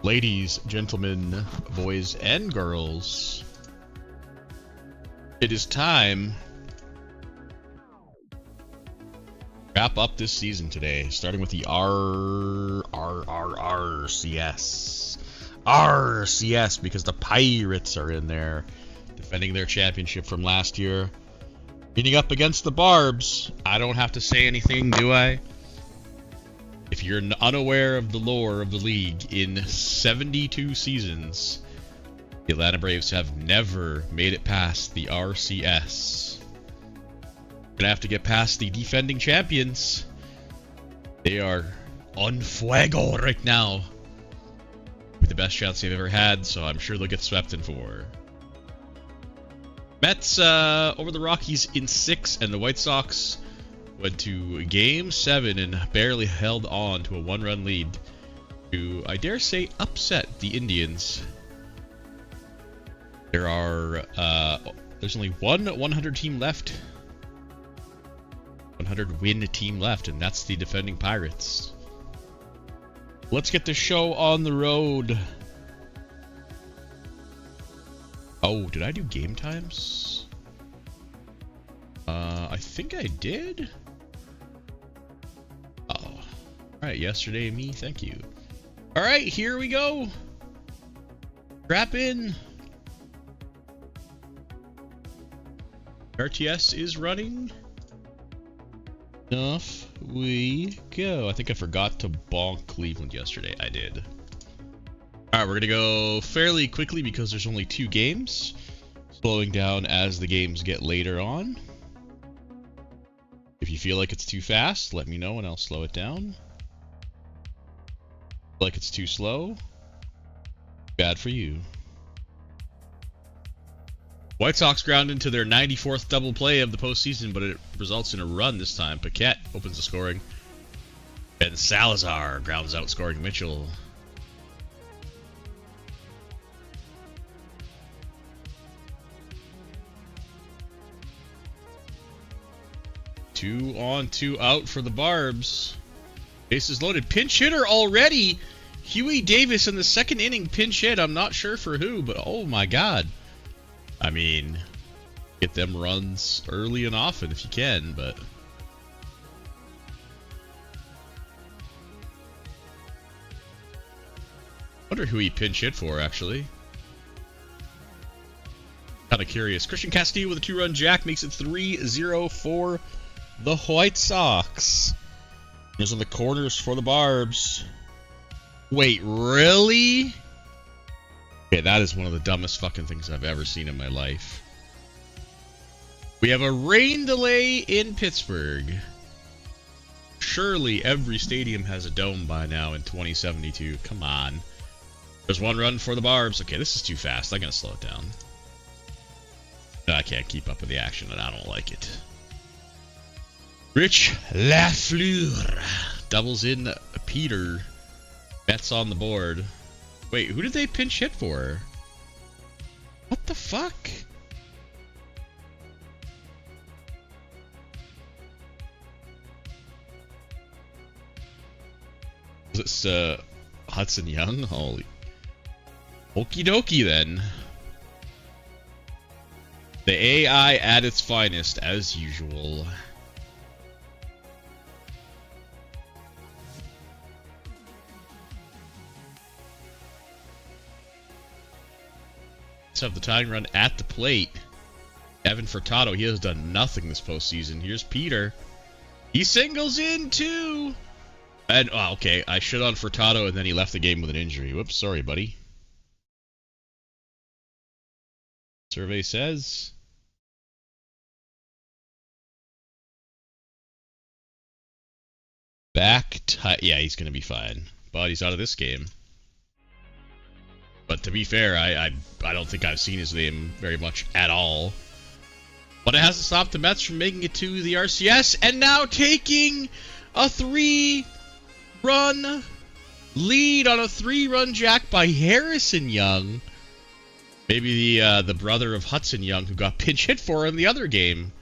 Ladies, gentlemen, boys, and girls, it is time to wrap up this season today, starting with the RCS. RCS, because the Pirates are in there, defending their championship from last year. Meeting up against the Barbs. I don't have to say anything, do I? If you're unaware of the lore of the league, in 72 seasons, the Atlanta Braves have never made it past the RCS. Gonna have to get past the defending champions. They are on fuego right now, with the best chance they've ever had, so I'm sure they'll get swept in 4. Mets over the Rockies in 6, and the White Sox went to Game 7 and barely held on to a 1-run lead to, I dare say, upset the Indians. There's only one 100 team left. 100 win team left, and that's the defending Pirates. Let's get the show on the road. Oh, did I do game times? I think I did. Oh, alright, yesterday me, thank you. Alright, here we go. Strap in. RTS is running. Off we go. I think I forgot to bonk Cleveland yesterday. I did. Alright, we're gonna go fairly quickly because there's only 2 games. Slowing down as the games get later on. If you feel like it's too fast, let me know and I'll slow it down. Like it's too slow, bad for you. White Sox ground into their 94th double play of the postseason, but it results in a run this time. Paquette opens the scoring, and Salazar grounds out, scoring Mitchell. Two on, 2 out for the Barbs. Bases loaded. Pinch hitter already. Huey Davis in the 2nd inning, pinch hit. I'm not sure for who, but oh my god. I mean, get them runs early and often if you can, but wonder who he pinch hit for, actually. Kind of curious. Christian Castillo with a 2-run jack makes it 3-0 for the White Sox. There's on the corners for the Barbs. Wait, really? Okay, that is one of the dumbest fucking things I've ever seen in my life. We have a rain delay in Pittsburgh. Surely every stadium has a dome by now in 2072. Come on. There's 1 run for the Barbs. Okay, this is too fast. I'm going to slow it down. I can't keep up with the action, and I don't like it. Rich Lafleur doubles in Peter. Mets on the board. Wait, who did they pinch hit for? What the fuck? Is this Hudson Young? Holy. Okie dokie then. The AI at its finest, as usual. Have the tying run at the plate. Evan Furtado, he has done nothing this postseason. Here's Peter. He singles in too. And oh, okay, I shit on Furtado and then he left the game with an injury. Whoops, sorry, buddy. Survey says back tight. Yeah, he's gonna be fine. But he's out of this game. But to be fair, I don't think I've seen his name very much at all. But it hasn't stopped the Mets from making it to the RCS, and now taking a 3-run lead on a 3-run jack by Harrison Young. Maybe the brother of Hudson Young, who got pinch hit for in the other game.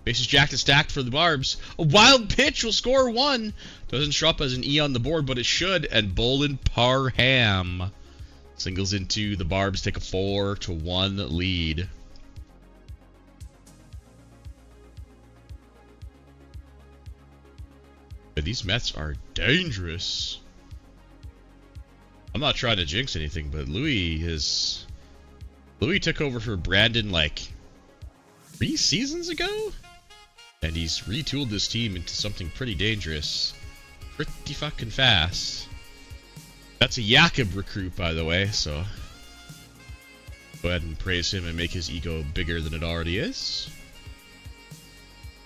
Bases jacked and stacked for the Barbs. A wild pitch will score 1. Doesn't show up as an E on the board, but it should. And Bolin Parham Singles into the Barbs, take a 4-1 lead. But these Mets are dangerous. I'm not trying to jinx anything, but Louis took over for Brandon like 3 seasons ago, and he's retooled this team into something pretty dangerous, pretty fucking fast. That's a Jakob recruit, by the way, so go ahead and praise him and make his ego bigger than it already is.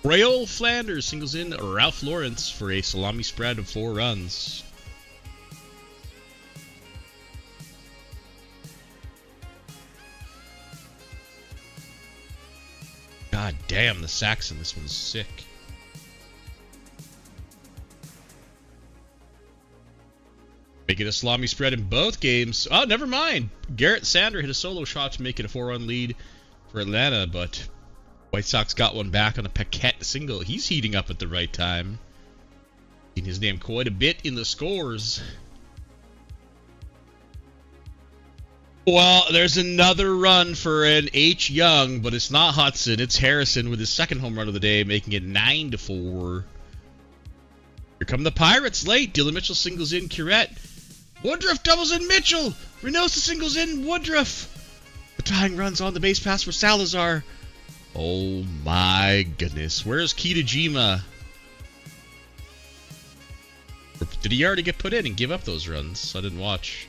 Raul Flanders singles in Ralph Lawrence for a salami spread of 4 runs. God damn, the sacks in this one's sick. Making a salami spread in both games. Oh, never mind. Garrett Sander hit a solo shot to make it a 4-run lead for Atlanta, but White Sox got one back on a Paquette single. He's heating up at the right time. Seen his name quite a bit in the scores. Well, there's another run for an H. Young, but it's not Hudson. It's Harrison with his second home run of the day, making it 9-4. Here come the Pirates late. Dylan Mitchell singles in Curette. Woodruff doubles in Mitchell. Reynosa singles in Woodruff. The tying runs on the base pass for Salazar. Oh my goodness. Where's Kitajima? Or did he already get put in and give up those runs? I didn't watch.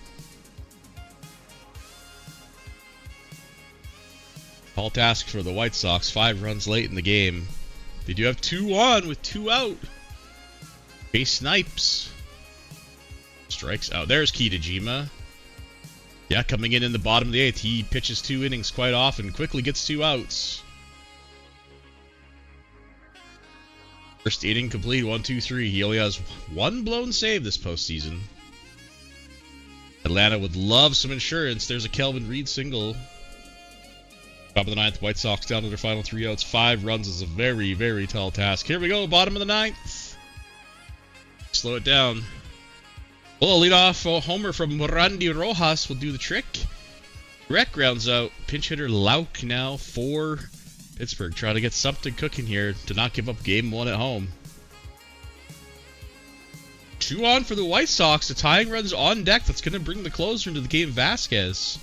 Tall task for the White Sox. 5 runs late in the game. They do have 2 on with 2 out. Base snipes. Strikes out. There's Kitajima. Yeah, coming in the bottom of the 8th. He pitches 2 innings quite often. Quickly gets 2 outs. First inning complete. 1, 2, 3. He only has 1 blown save this postseason. Atlanta would love some insurance. There's a Kelvin Reed single. Top of the 9th. White Sox down to their final 3 outs. 5 runs is a very, very tall task. Here we go. Bottom of the 9th. Slow it down. Well, a leadoff homer from Randy Rojas will do the trick. Rec grounds out. Pinch hitter Lauk now for Pittsburgh. Trying to get something cooking here to not give up game 1 at home. 2 on for the White Sox. The tying run's on deck. That's going to bring the closer into the game, Vasquez.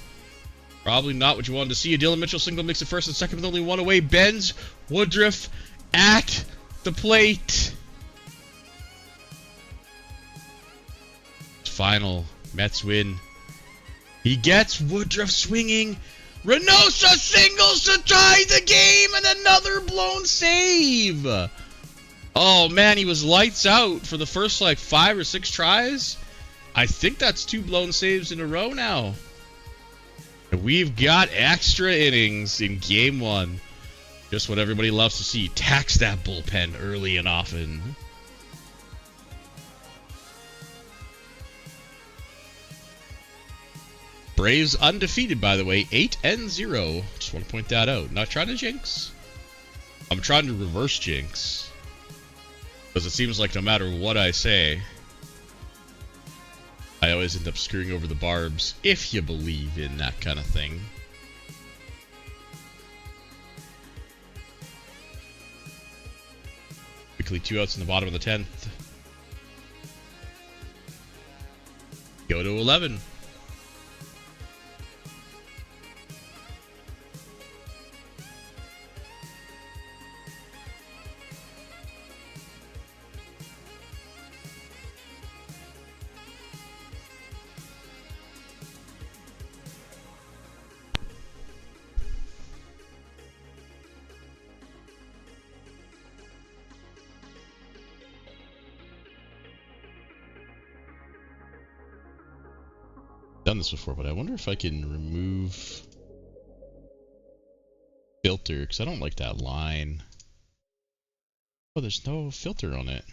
Probably not what you wanted to see. A Dylan Mitchell single makes it first and second with only 1 away. Benz Woodruff at the plate. Final Mets win. He gets Woodruff swinging. Reynosa singles to tie the game and another blown save. Oh man, he was lights out for the first like 5 or 6 tries. I think that's 2 blown saves in a row now. And we've got extra innings in game 1. Just what everybody loves to see. Tax that bullpen early and often. Braves undefeated, by the way, 8-0. Just want to point that out. Not trying to jinx. I'm trying to reverse jinx. Because it seems like no matter what I say, I always end up screwing over the Barbs, if you believe in that kind of thing. Quickly 2 outs in the bottom of the 10th. Go to 11. Done this before, but I wonder if I can remove filter, because I don't like that line. Oh, there's no filter on it.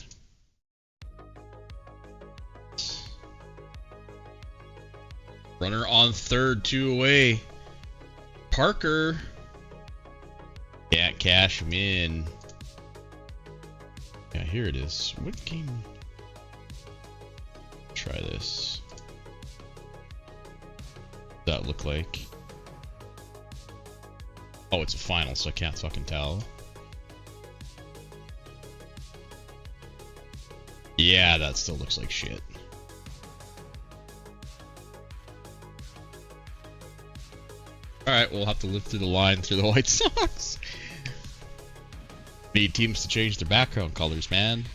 Runner on third, 2 away. Parker. Can't cash him in. Yeah, here it is. What game? Try this. That look like? Oh, it's a final, so I can't fucking tell. Yeah, that still looks like shit. Alright, we'll have to live through the line through the White Sox. Need teams to change their background colors, man.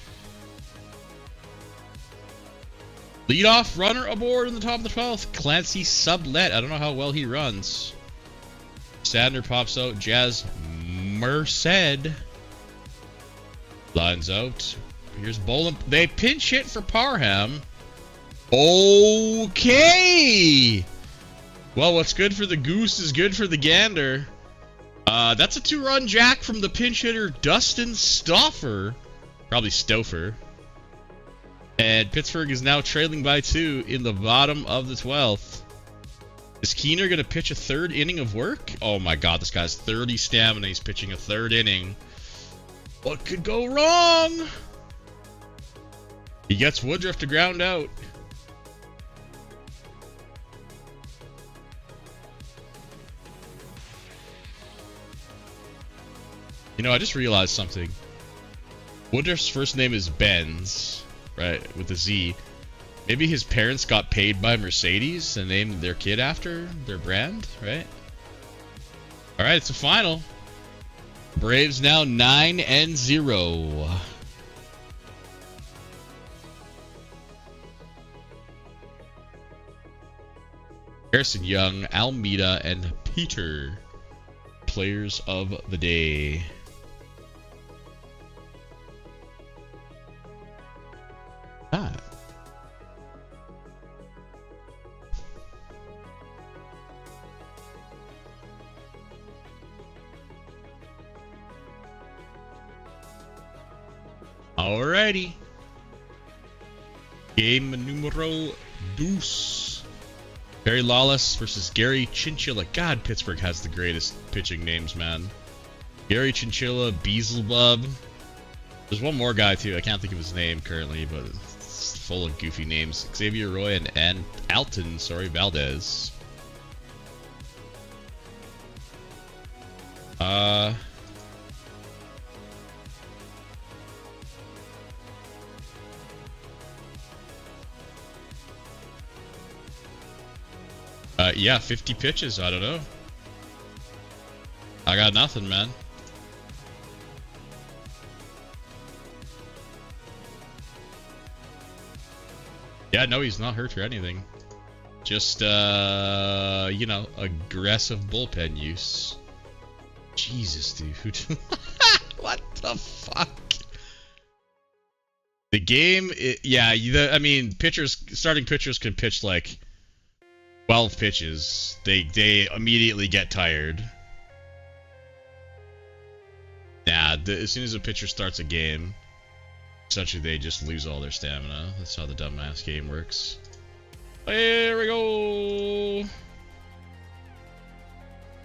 Leadoff runner aboard in the top of the 12th. Clancy Sublet. I don't know how well he runs. Sadner pops out. Jazz Merced lines out. Here's Bolin. They pinch hit for Parham. Okay. Well, what's good for the goose is good for the gander. That's a 2-run jack from the pinch hitter Dustin Stauffer. Probably Stouffer. And Pittsburgh is now trailing by 2 in the bottom of the 12th. Is Keener going to pitch a 3rd inning of work? Oh my god, this guy's 30 stamina. He's pitching a 3rd inning. What could go wrong? He gets Woodruff to ground out. You know, I just realized something. Woodruff's first name is Benz, right, with a Z. Maybe his parents got paid by Mercedes and named their kid after their brand, right? Alright, it's a final. Braves now 9-0. Harrison Young, Almeida, and Peter. Players of the day. Alrighty. Game numero dos. Barry Lawless versus Gary Chinchilla. God, Pittsburgh has the greatest pitching names, man. Gary Chinchilla, Beelzebub. There's one more guy, too. I can't think of his name currently, but it's full of goofy names. Xavier Roy and Alton, Valdez. Yeah, 50 pitches. I don't know. I got nothing, man. Yeah, no, he's not hurt or anything. Just, you know, aggressive bullpen use. Jesus, dude. What the fuck? The game, yeah, I mean, starting pitchers can pitch like 12 pitches. They immediately get tired. Nah, as soon as a pitcher starts a game, essentially they just lose all their stamina. That's how the dumbass game works. There we go.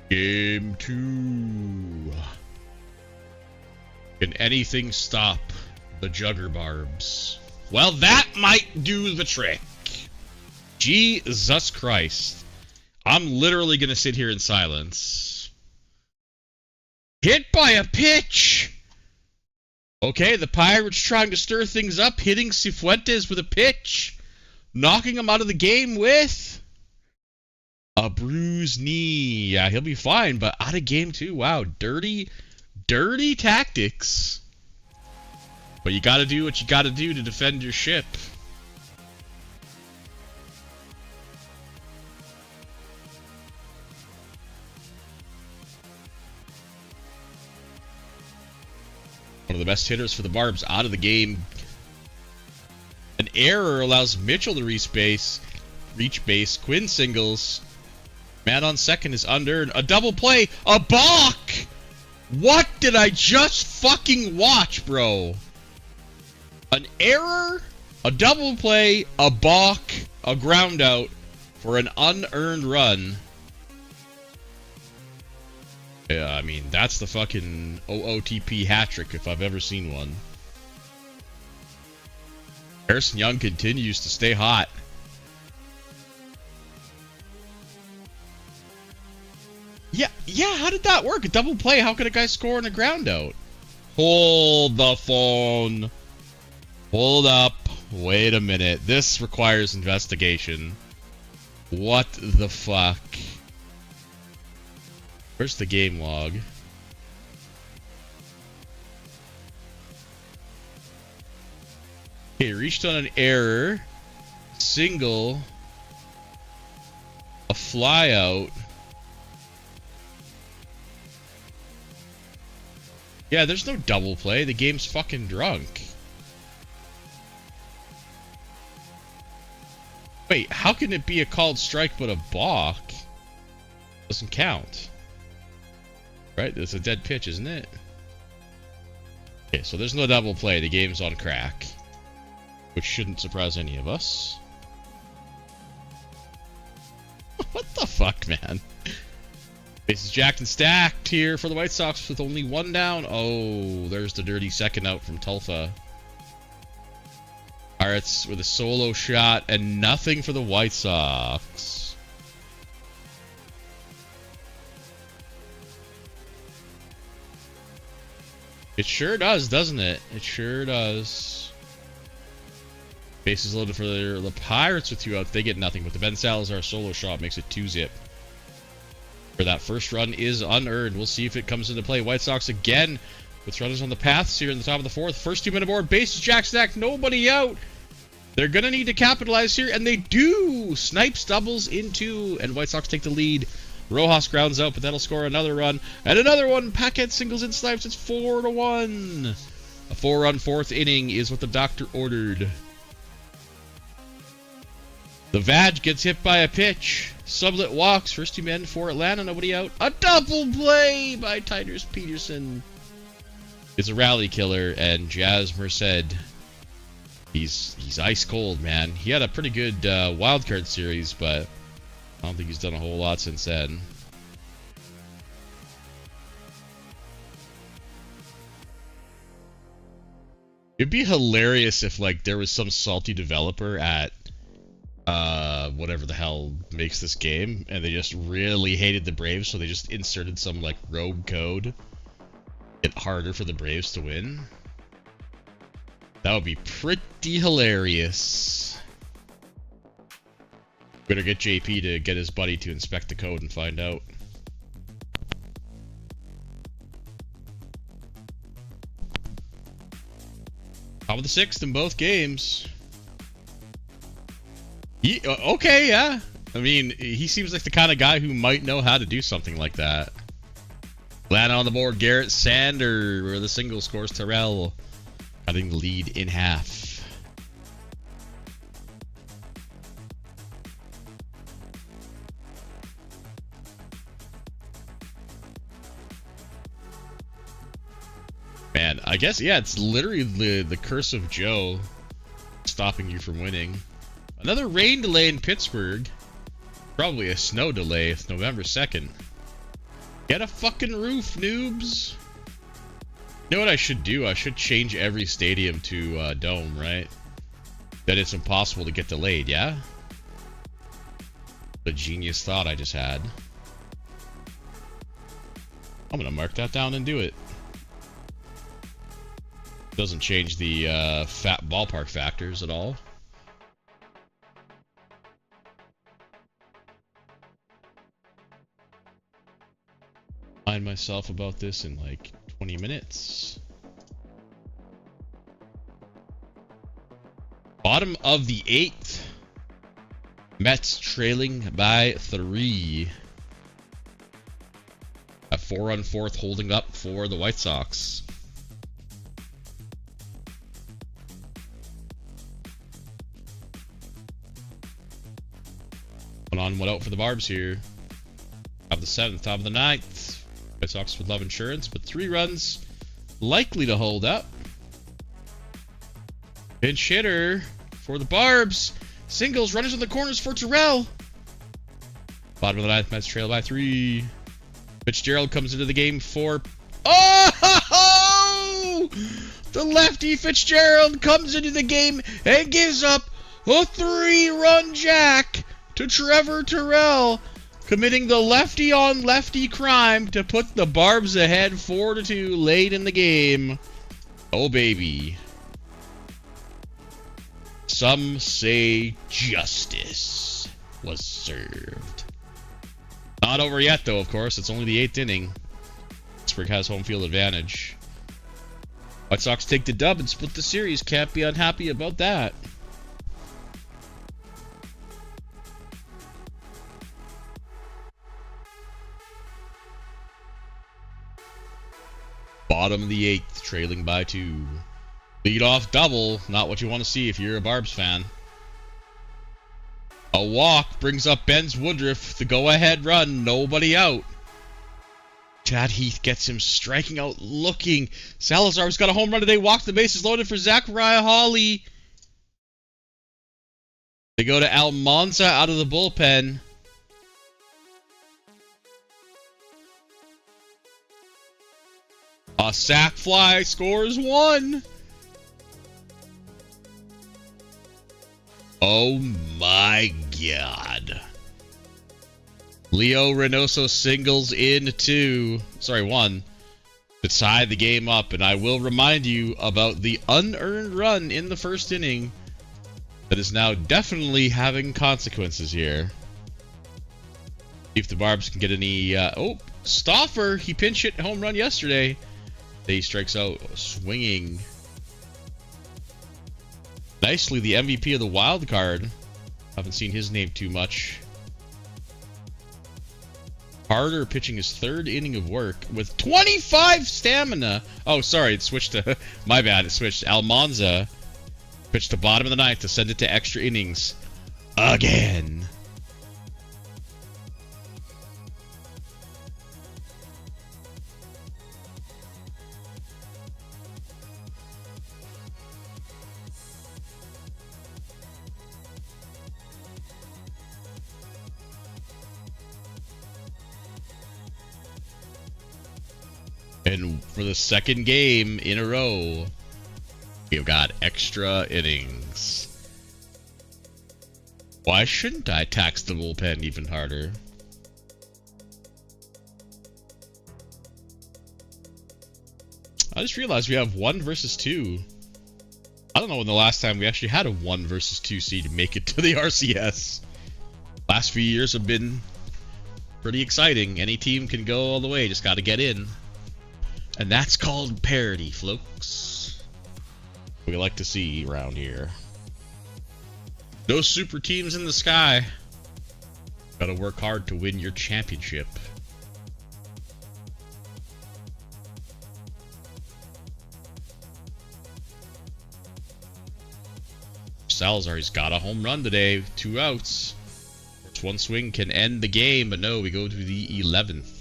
Game 2. Can anything stop the Jugger Barbs? Well, that might do the trick. Jesus Christ. I'm literally going to sit here in silence. Hit by a pitch! Okay, the Pirates trying to stir things up, hitting Cifuentes with a pitch. Knocking him out of the game with a bruised knee. Yeah, he'll be fine, but out of game 2. Wow, dirty tactics. But you gotta do what you gotta do to defend your ship. One of the best hitters for the Barbs out of the game. An error allows Mitchell to reach base. Quinn singles. Man on second is under. A double play. A balk! What did I just fucking watch, bro? An error, a double play, a balk, a ground out for an unearned run. Yeah, I mean, that's the fucking OOTP hat trick if I've ever seen one. Harrison Young continues to stay hot. Yeah, how did that work? A double play? How could a guy score on a ground out? Hold the phone. Hold up. Wait a minute. This requires investigation. What the fuck? Where's the game log? Okay, reached on an error. Single. A fly out. Yeah, there's no double play. The game's fucking drunk. Wait, how can it be a called strike but a balk? Doesn't count. Right? It's a dead pitch, isn't it? Okay, so there's no double play. The game's on crack. Which shouldn't surprise any of us. What the fuck, man? Bases jacked and stacked here for the White Sox with only one down. Oh, there's the dirty second out from Tulfa. Pirates with a solo shot and nothing for the White Sox. It sure does, doesn't it? It sure does. Bases loaded for the Pirates with two outs. They get nothing, but the Ben Salazar solo shot makes it 2-zip. For that first run is unearned. We'll see if it comes into play. White Sox again with runners on the paths here in the top of the fourth. First 2 men aboard. Bases jack stack. Nobody out. They're going to need to capitalize here, and they do. Snipes doubles in 2, and White Sox take the lead. Rojas grounds out, but that'll score another run. And another one. Paquette singles in Snipes. It's 4-1. A 4-run fourth inning is what the doctor ordered. The Vag gets hit by a pitch. Sublet walks. First 2 men for Atlanta. Nobody out. A double play by Tyders Peterson. It's a rally killer, and Jazz Merced. He's ice cold, man. He had a pretty good wild card series, but I don't think he's done a whole lot since then. It'd be hilarious if like there was some salty developer at whatever the hell makes this game, and they just really hated the Braves, so they just inserted some like rogue code. Get harder for the Braves to win. That would be pretty hilarious. Better get JP to get his buddy to inspect the code and find out. Top of the 6th in both games. Okay, yeah. I mean, he seems like the kind of guy who might know how to do something like that. Atlanta on the board. Garrett Sander, where the single scores Terrell, cutting the lead in half. Man, I guess, yeah, it's literally the curse of Joe stopping you from winning. Another rain delay in Pittsburgh. Probably a snow delay. It's November 2nd. Get a fucking roof, noobs. You know what I should do? I should change every stadium to dome, right? Then it's impossible to get delayed, yeah? The genius thought I just had. I'm gonna mark that down and do it. Doesn't change the fat ballpark factors at all. Find myself about this in like 20 minutes. Bottom of the 8th. Mets trailing by 3. A 4-run fourth holding up for the White Sox. One on, one out for the Barbs here. Top of the 7th, top of the 9th. White Sox with love insurance, but 3 runs likely to hold up. Pinch hitter for the Barbs. Singles, runners in the corners for Terrell. Bottom of the 9th, Mets trail by 3. Fitzgerald comes into the game for... Oh! The lefty Fitzgerald comes into the game and gives up a 3-run jack to Trevor Terrell. committing the lefty-on-lefty crime to put the Barbs ahead 4-2 late in the game. Oh, baby. Some say justice was served. Not over yet, though, of course. It's only the 8th inning. Pittsburgh has home field advantage. White Sox take the dub and split the series. Can't be unhappy about that. Bottom of the 8th, trailing by 2. Lead-off double, not what you want to see if you're a Barbs fan. A walk brings up Ben's Woodruff, the go-ahead run, nobody out. Chad Heath gets him striking out looking. Salazar's got a home run today, walks the bases loaded for Zachariah Hawley. They go to Almanza out of the bullpen. A sac fly scores 1. Oh my God. Leo Reynoso singles in 1 to tie the game up. And I will remind you about the unearned run in the first inning that is now definitely having consequences here. See if the Barbs can get any... Stauffer, he pinch hit home run yesterday. He strikes out swinging. Nicely, the MVP of the wild card. Haven't seen his name too much. Carter pitching his 3rd inning of work with 25 stamina. Oh, sorry, it switched to... My bad, it switched. Almanza pitched the bottom of the 9th to send it to extra innings. Again. And for the 2nd game in a row, we've got extra innings. Why shouldn't I tax the bullpen even harder? I just realized we have 1 versus 2. I don't know when the last time we actually had a 1 versus 2 seed make it to the RCS. Last few years have been pretty exciting. Any team can go all the way, just got to get in. And that's called parity, folks. We like to see around here. No super teams in the sky. Gotta work hard to win your championship. Salazar, he's got a home run today. 2 outs. One swing can end the game, but no, we go to the 11th.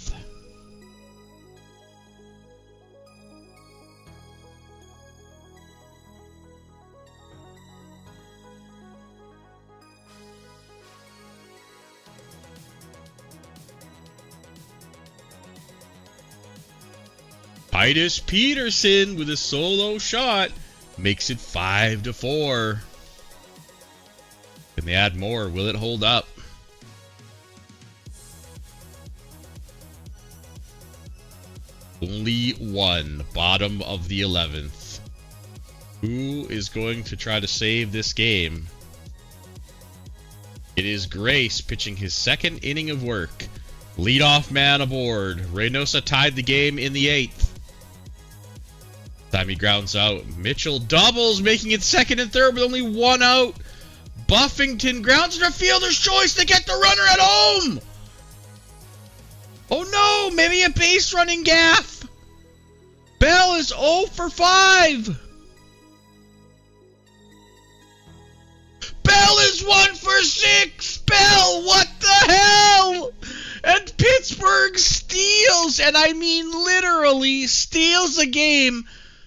Titus Peterson with a solo shot makes it 5-4. Can they add more? Will it hold up? Only 1, bottom of the 11th. Who is going to try to save this game? It is Grace pitching his 2nd inning of work. Leadoff man aboard. Reynosa tied the game in the 8th. Time he grounds out. Mitchell doubles, making it 2nd and 3rd with only 1 out. Buffington grounds to fielder's choice to get the runner at home. Oh no, maybe a base running gaff. Bell is 0 for 5. Bell is 1 for 6. Bell, what the hell? And Pittsburgh steals, and I mean literally steals a game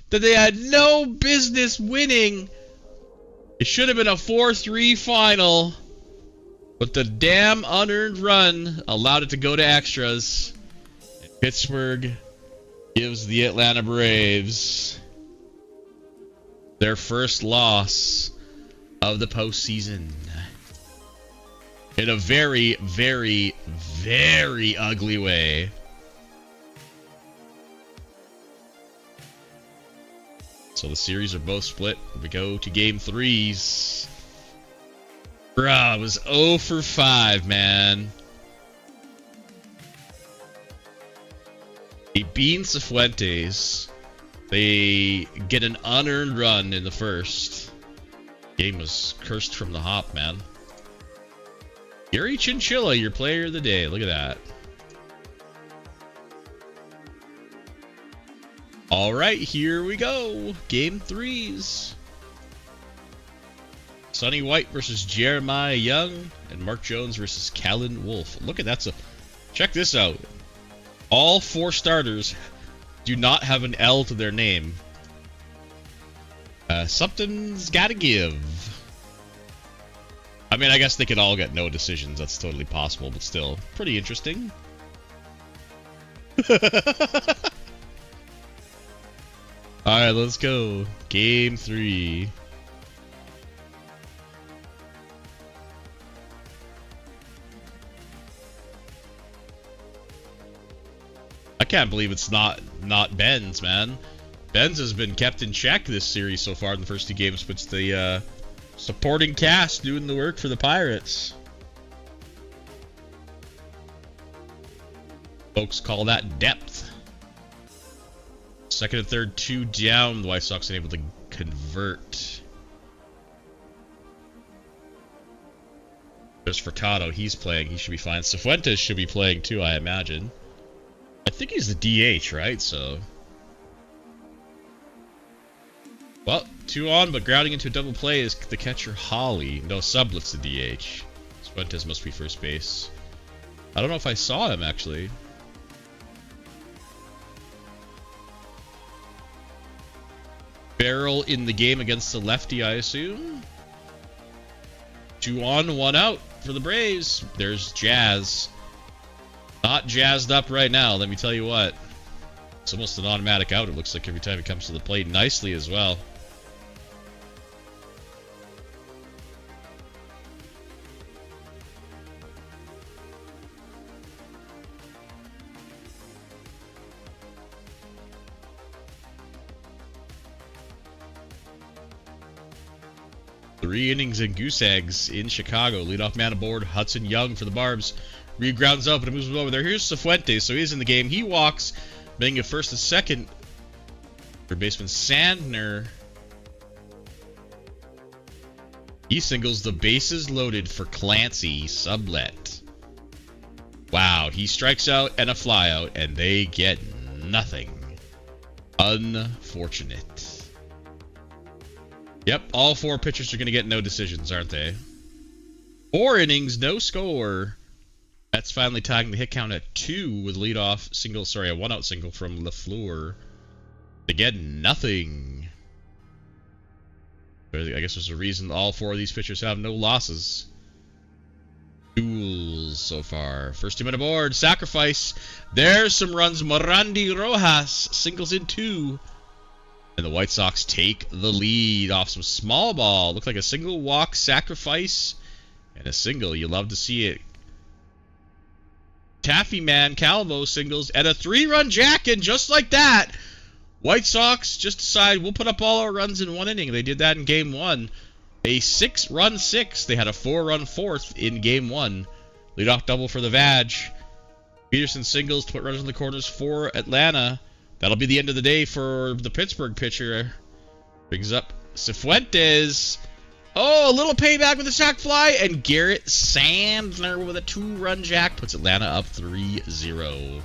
that they had no business winning. It should have been a 4-3 final, but the damn unearned run allowed it to go to extras. And Pittsburgh gives the Atlanta Braves their first loss of the postseason. in a very, very, very ugly way. So the series are both split. We go to game 3s. Bruh, it was 0 for 5, man. They beat Cifuentes. They get an unearned run in the first. Game was cursed from the hop, man. Gary Chinchilla, your player of the day. Look at that. All right, here we go. Game 3s. Sonny White versus Jeremiah Young, and Mark Jones versus Callan Wolf. Look at that. Check this out. All 4 starters do not have an L to their name. Something's gotta give. I mean, I guess they could all get no decisions. That's totally possible, but still, pretty interesting. Alright, let's go. Game 3. I can't believe it's not Benz, man. Benz has been kept in check this series so far in the first 2 games, but it's the supporting cast doing the work for the Pirates. Folks call that depth. Second and third, 2 down. The White Sox unable to convert. There's Furtado. He's playing. He should be fine. Cifuentes should be playing too, I imagine. I think he's the DH, right? So, well, 2 on, but grounding into a double play is the catcher Holly. No, Sublet's the DH. Cifuentes must be first base. I don't know if I saw him actually. Barrel in the game against the lefty, I assume. 2 on, 1 out for the Braves. There's Jazz. Not jazzed up right now, let me tell you what. It's almost an automatic out, it looks like, every time he comes to the plate. Nicely as well. Three innings and goose eggs in Chicago. Leadoff man aboard, Hudson Young for the Barbs. Reed grounds up and it moves over there. Here's Cifuentes, so he's in the game. He walks, making it first and second. For baseman Sandner. He singles, the bases loaded for Clancy Sublet. Wow, he strikes out and a fly out, and they get nothing. Unfortunate. Yep, all 4 pitchers are going to get no decisions, aren't they? 4 innings, no score. That's finally tying the hit count at 2 with leadoff single, sorry, a 1-out single from LaFleur. They get nothing. I guess there's a reason all 4 of these pitchers have no losses. Duels so far. First 2 men aboard. Sacrifice. There's some runs. Morandi Rojas singles in 2. And the White Sox take the lead off some small ball. Looked like a single walk sacrifice and a single. You love to see it. Taffy Man Calvo singles and a 3-run jack, and just like that, White Sox just decide we'll put up all our runs in 1 inning. They did that in game 1. A 6-run 6th. They had a 4-run 4th in game 1. Leadoff double for the Vag. Peterson singles to put runners in the corners for Atlanta. That'll be the end of the day for the Pittsburgh pitcher. Brings up Cifuentes. Oh, a little payback with a sac fly, and Garrett Sandner with a 2-run jack puts Atlanta up 3-0.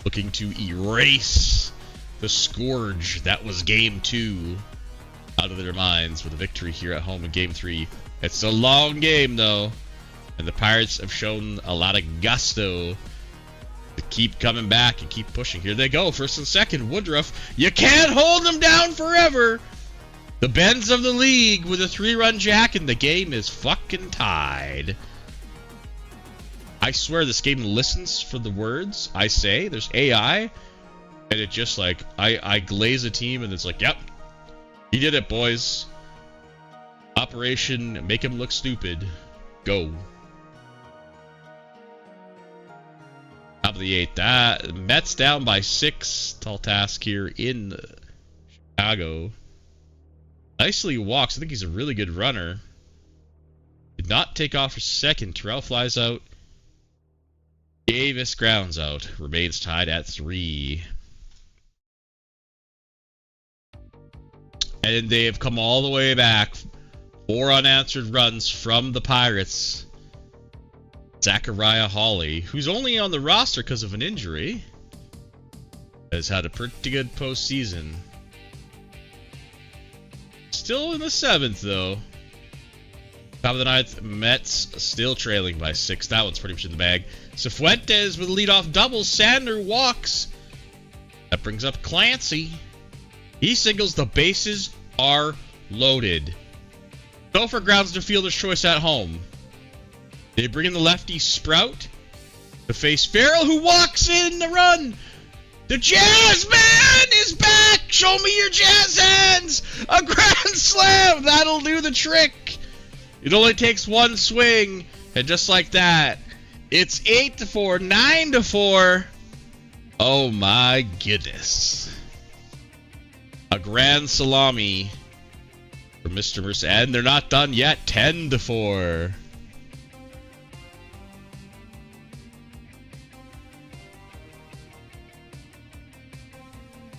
Looking to erase the scourge that was game 2 out of their minds with a victory here at home in game 3. It's a long game, though, and the Pirates have shown a lot of gusto to keep coming back and keep pushing. Here they go, first and second. Woodruff, you can't hold them down forever. The Benz of the league with a 3-run jack, and the game is fucking tied. I swear this game listens for the words I say. There's AI, and it just like, I glaze a team, and it's like, yep, you did it, boys. Operation Make Him Look Stupid. Go. Top of the 8th. Mets down by 6. Tall task here in Chicago. Nicely walks. I think he's a really good runner. Did not take off for second. Terrell flies out. Davis grounds out. Remains tied at 3. And they have come all the way back. 4 unanswered runs from the Pirates. Zachariah Hawley, who's only on the roster because of an injury, has had a pretty good postseason. Still in the 7th, though. Top of the 9th, Mets still trailing by 6. That one's pretty much in the bag. Cifuentes with a leadoff double. Sander walks. That brings up Clancy. He singles. The bases are loaded. Gopher grounds to fielder's choice at home. They bring in the lefty Sprout to face Farrell, who walks in the run. The Jazz Man is back. Show me your Jazz hands. A grand slam. That'll do the trick. It only takes one swing, and just like that, it's 8-4, 9-4. Oh my goodness. A grand salami for Mr. Mercer, and they're not done yet. 10-4.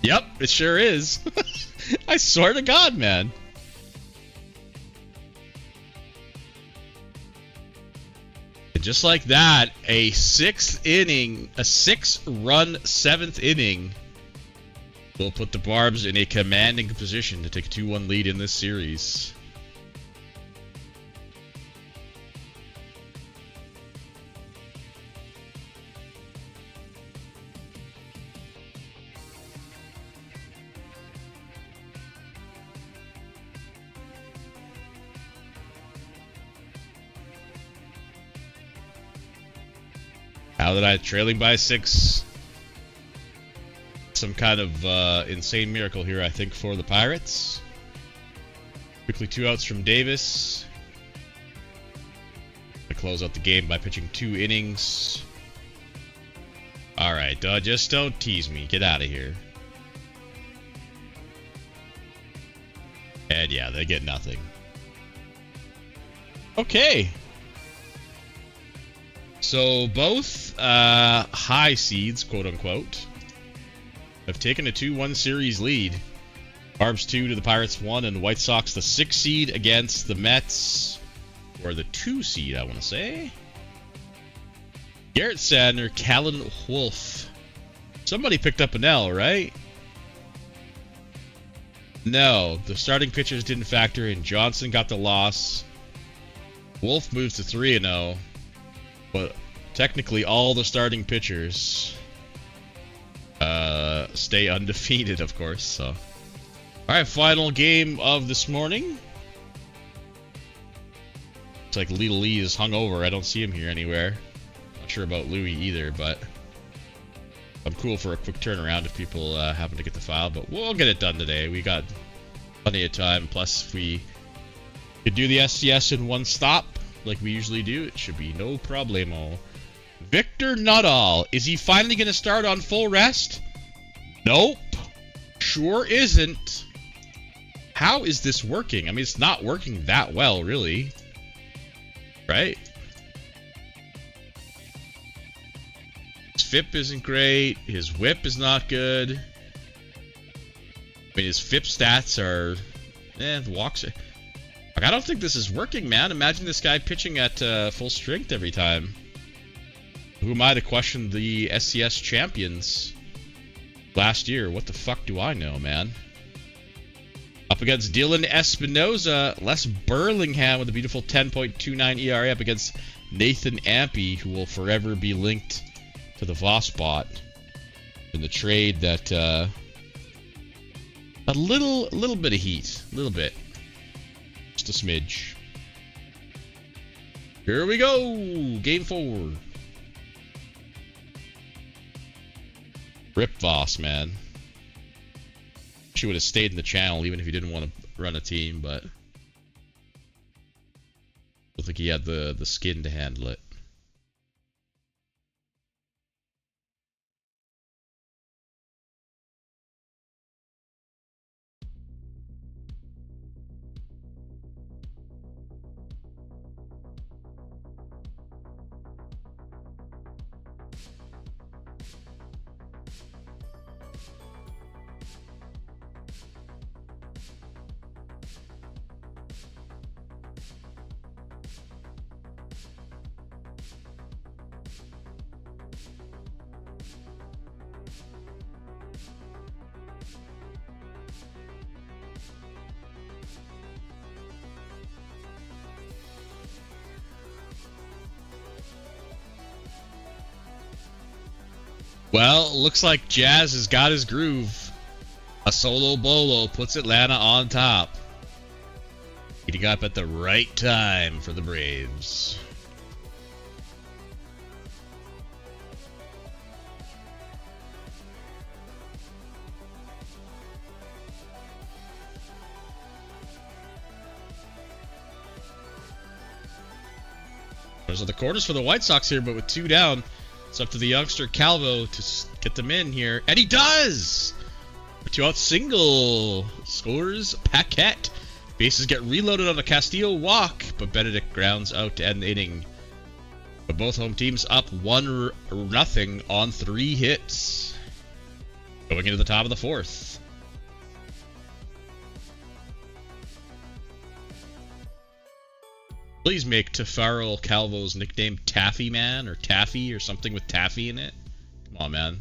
Yep, it sure is. I swear to God, man. And just like that, a 6th inning, a 6-run 7th inning will put the Barbs in a commanding position to take a 2-1 lead in this series. Now that I'm trailing by 6, some kind of insane miracle here, I think, for the Pirates. Quickly 2 outs from Davis. To close out the game by pitching 2 innings. Alright, just don't tease me. Get out of here. And yeah, they get nothing. Okay. So both high seeds, quote unquote, have taken a 2-1 series lead. Barbs 2 to the Pirates 1, and the White Sox the 6 seed against the Mets, or the 2 seed, I want to say. Garrett Sander, Callan Wolf. Somebody picked up an L, right? No, the starting pitchers didn't factor in. Johnson got the loss. Wolf moves to 3-0. But technically all the starting pitchers stay undefeated, of course. So, alright, final game of this morning. Looks like Little Lee is hungover. I don't see him here anywhere. Not sure about Louie either, but I'm cool for a quick turnaround if people happen to get the file. But we'll get it done today. We got plenty of time. Plus, if we could do the SCS in one stop, like we usually do, it should be no problemo. Victor Nuttall, is he finally going to start on full rest? Nope. Sure isn't. How is this working? I mean, it's not working that well, really. Right? His FIP isn't great. His whip is not good. I mean, his FIP stats are... the walks are... I don't think this is working, man. Imagine this guy pitching at full strength every time. Who am I to question the SCS champions last year? What the fuck do I know, man? Up against Dylan Espinoza, Les Burlingham with a beautiful 10.29 ERA up against Nathan Ampey, who will forever be linked to the Vosbot in the trade that a little bit of heat, a little bit. Just a smidge. Here we go. Game 4. Rip Voss, man. She would have stayed in the channel even if you didn't want to run a team, but don't think he had the skin to handle it. Well, looks like Jazz has got his groove. A solo bolo puts Atlanta on top. Getting up at the right time for the Braves. Those are the quarters for the White Sox here, but with 2 down, it's up to the youngster Calvo to get them in here. And he does! A 2-out single. Scores Paquette. Bases get reloaded on a Castillo walk, but Benedict grounds out to end the inning. But both home teams up 1-0 on 3 hits. Going into the top of the 4th. Please make Tafaro Calvo's nickname Taffy Man or Taffy or something with Taffy in it. Come on, man.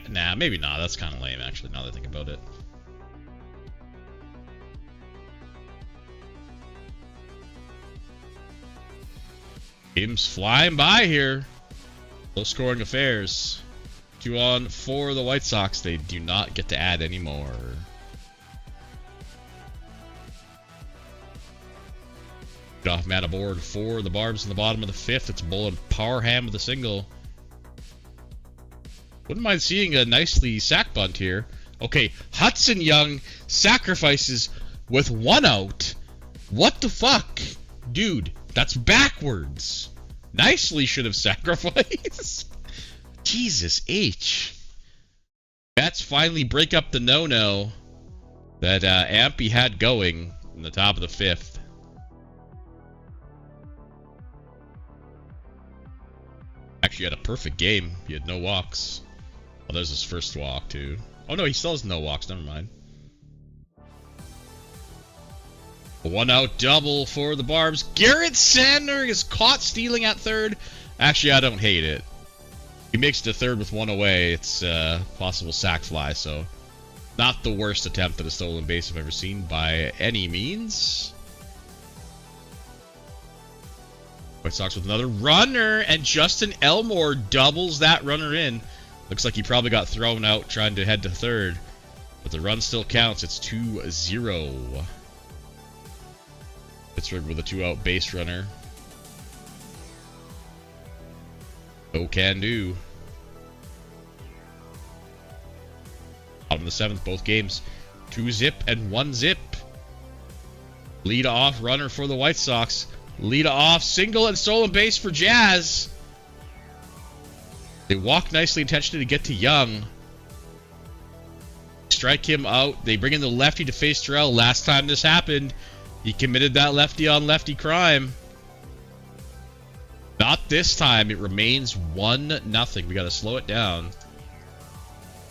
Nah, maybe not. That's kind of lame, actually, now that I think about it. Game's flying by here. Low-scoring affairs. 2 on for the White Sox. They do not get to add any more. Off man aboard for the Barbs in the bottom of the 5th. It's Bull and Parham with a single. Wouldn't mind seeing a nicely sack bunt here. Okay, Hudson Young sacrifices with 1 out. What the fuck? Dude, that's backwards. Nicely should have sacrificed. Jesus H. Mets finally break up the no-no that Ampey had going in the top of the 5th. Actually had a perfect game. He had no walks. Oh, there's his first walk, too. Oh, no, he still has no walks. Never mind. A 1-out double for the Barbs. Garrett Sander is caught stealing at third. Actually, I don't hate it. He makes it to third with 1 away. It's a possible sac fly, so not the worst attempt at a stolen base I've ever seen by any means. White Sox with another runner, and Justin Elmore doubles that runner in. Looks like he probably got thrown out trying to head to third, but the run still counts. It's 2-0. Pittsburgh with a 2-out base runner. Oh, can do. Bottom of the 7th, both games 2-zip and 1-zip. Lead off runner for the White Sox. Lead off single and stolen base for Jazz. They walk nicely intentionally to get to Young. Strike him out. They bring in the lefty to face Terrell. Last time this happened, he committed that lefty on lefty crime. Not this time. It remains 1-0. We got to slow it down,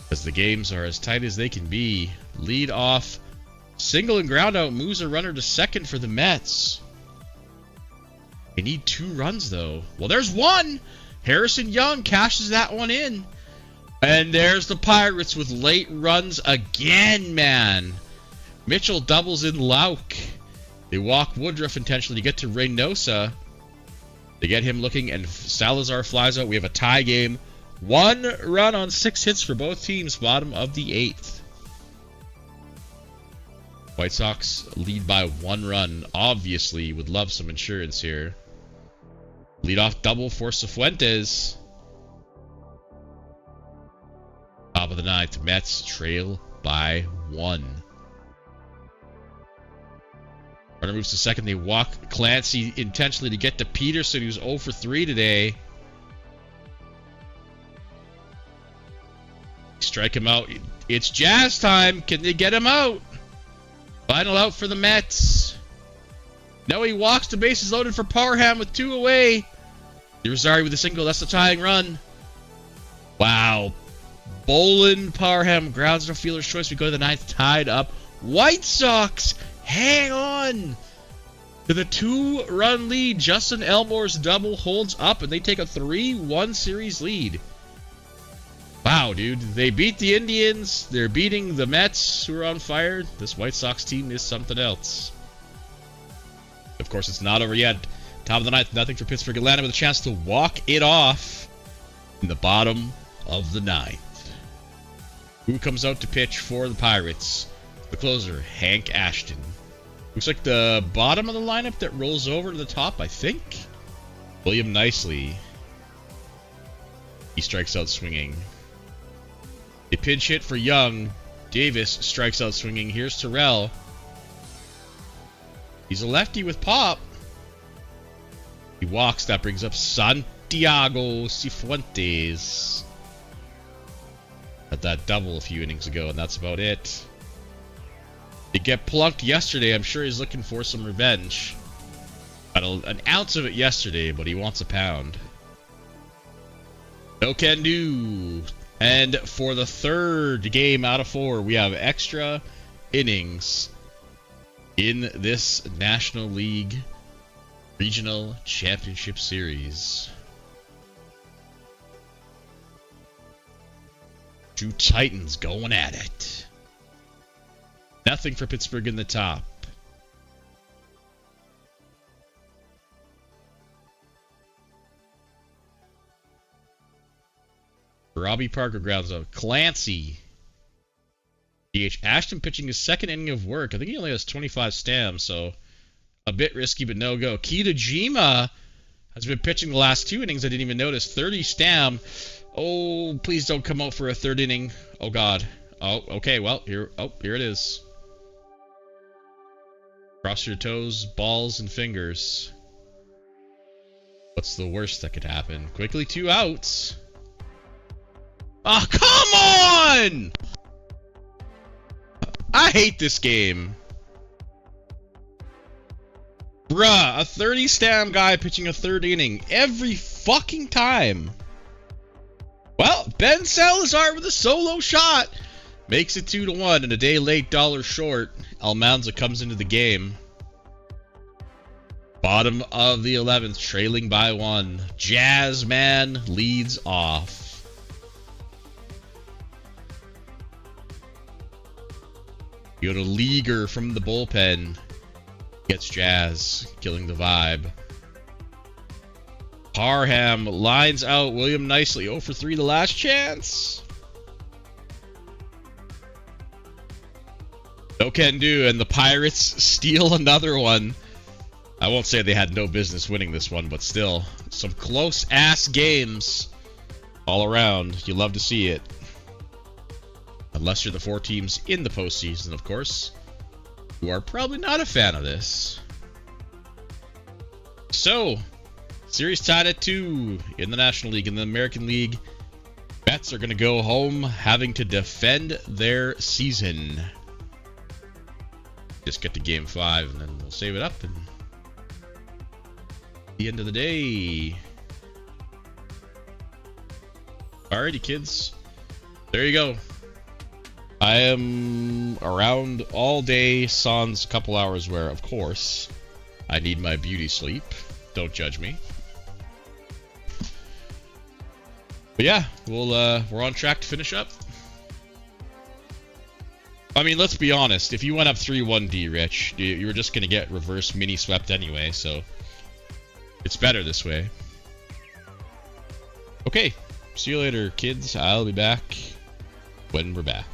because the games are as tight as they can be. Lead off single and ground out moves a runner to second for the Mets. They need 2 runs, though. Well, there's 1. Harrison Young cashes that one in. And there's the Pirates with late runs again, man. Mitchell doubles in Lauk. They walk Woodruff intentionally to get to Reynosa. They get him looking, and Salazar flies out. We have a tie game. 1 run on 6 hits for both teams. Bottom of the 8th. White Sox lead by 1 run. Obviously, would love some insurance here. Leadoff double for Cifuentes. Top of the 9th, Mets trail by 1. Runner moves to second. They walk Clancy intentionally to get to Peterson, who's 0 for 3 today. Strike him out. It's Jazz time. Can they get him out? Final out for the Mets. No, he walks. The bases loaded for Parham with 2 away. Irizarry with a single. That's the tying run. Wow. Bolin, Parham grounds no fielder's choice. We go to the 9th, tied up. White Sox hang on to the 2-run lead. Justin Elmore's double holds up, and they take a 3-1 series lead. Wow, dude. They beat the Indians. They're beating the Mets, who are on fire. This White Sox team is something else. Of course, it's not over yet. Top of the 9th, nothing for Pittsburgh. Atlanta with a chance to walk it off in the bottom of the 9th. Who comes out to pitch for the Pirates? The closer, Hank Ashton. Looks like the bottom of the lineup that rolls over to the top, I think. William Nicely. He strikes out swinging. A pinch hit for Young. Davis strikes out swinging. Here's Terrell. He's a lefty with pop. He walks. That brings up Santiago Cifuentes. Had that double a few innings ago, and that's about it. He get plunked yesterday. I'm sure he's looking for some revenge. Got an ounce of it yesterday, but he wants a pound. No can do. And for the 3rd game out of 4, we have extra innings in this National League Regional Championship Series. 2 Titans going at it. Nothing for Pittsburgh in the top. Robbie Parker grounds out. Clancy. DH. Ashton pitching his 2nd inning of work. I think he only has 25 stamps, so a bit risky, but no go. Kitajima has been pitching the last 2 innings. I didn't even notice. 30 stam. Oh, please don't come out for a 3rd inning. Oh, God. Oh, okay. Well, here it is. Cross your toes, balls, and fingers. What's the worst that could happen? Quickly 2 outs. Oh, come on! I hate this game. Bruh, a 30 stam guy pitching a 3rd inning every fucking time. Well, Ben Salazar with a solo shot makes it 2-1, and a day late, dollar short. Almanza comes into the game. Bottom of the 11th, trailing by 1. Jazzman leads off. You go to Leaguer from the bullpen. Gets Jazz, killing the vibe. Parham lines out William Nicely. 0 for 3, the last chance. No can do, and the Pirates steal another one. I won't say they had no business winning this one, but still, some close-ass games all around. You love to see it. Unless you're the 4 teams in the postseason, of course, who are probably not a fan of this. So, series tied at 2 in the National League. In the American League, Mets are going to go home having to defend their season. Just get to Game 5, and then we'll save it up. And at the end of the day. Alrighty, kids. There you go. I am around all day, sans a couple hours where, of course, I need my beauty sleep. Don't judge me. But yeah, we're on track to finish up. I mean, let's be honest. If you went up 3-1 D, Rich, you were just going to get reverse mini swept anyway, so it's better this way. Okay, see you later, kids. I'll be back when we're back.